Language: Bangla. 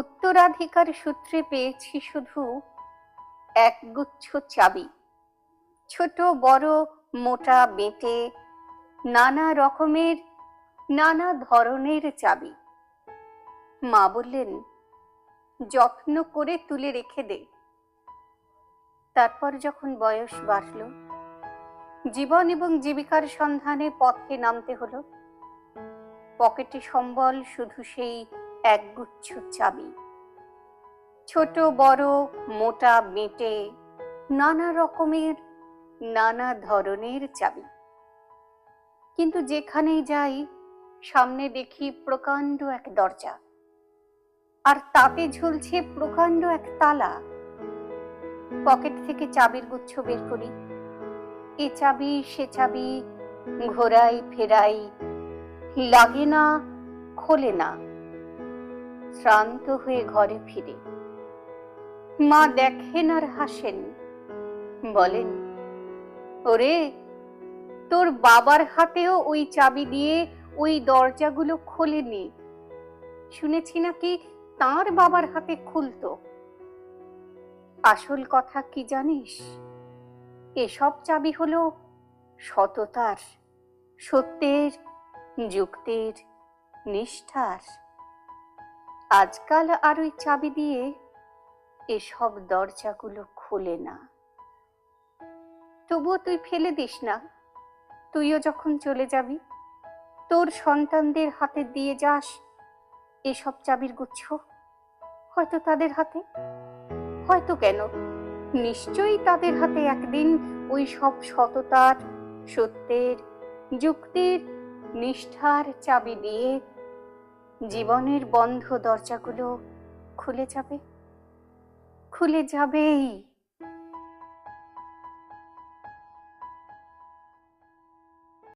উত্তরাধিকার সূত্রে পেয়েছি শুধু একগুচ্ছ চাবি, ছোট বড় মোটা বেঁটে নানা রকমের নানা ধরনের চাবি। মা বললেন, যত্ন করে তুলে রেখে দে। তারপর যখন বয়স বাড়ল, জীবন এবং জীবিকার সন্ধানে পথে নামতে হলো, পকেটে সম্বল শুধু সেই একগুচ্ছ চাবি, ছোট বড় মোটা বেঁটে নানা রকমের নানা ধরনের চাবি। কিন্তু যেখানেই যাই সামনে দেখি প্রকাণ্ড এক দরজা, আর তাতে ঝুলছে প্রকাণ্ড এক তালা। পকেট থেকে চাবির গুচ্ছ বের করি, এ চাবি সে চাবি ঘোরাই ফেরাই, লাগে না, খোলে না। শ্রান্ত হয়ে ঘরে ফিরে মা দেখেন আর হাসেন, বলেন, ওরে, তোর বাবার হাতেও ওই চাবি দিয়ে ওই দরজাগুলো খোলেনি, শুনেছি নাকি তার বাবার হাতে খুলতো। আসল কথা কি জানিস? এসব চাবি হলো সততার, সত্যের, যুক্তির, নিষ্ঠার। আজকাল আর ওই চাবি দিয়ে এসব দরজাগুলো খোলে না। তবুও তুই ফেলে দিস না, তুইও যখন চলে যাবি তোর সন্তানদের হাতে দিয়ে যাস এসব চাবির গুচ্ছ। হয়তো তাদের হাতে, হয়তো কেন, নিশ্চয়ই তাদের হাতে একদিন ওই সব সততার, সত্যের, যুক্তির, নিষ্ঠার চাবি দিয়ে জীবনের বন্ধ দরজাগুলো খুলে যাবে, খুলে যাবেই।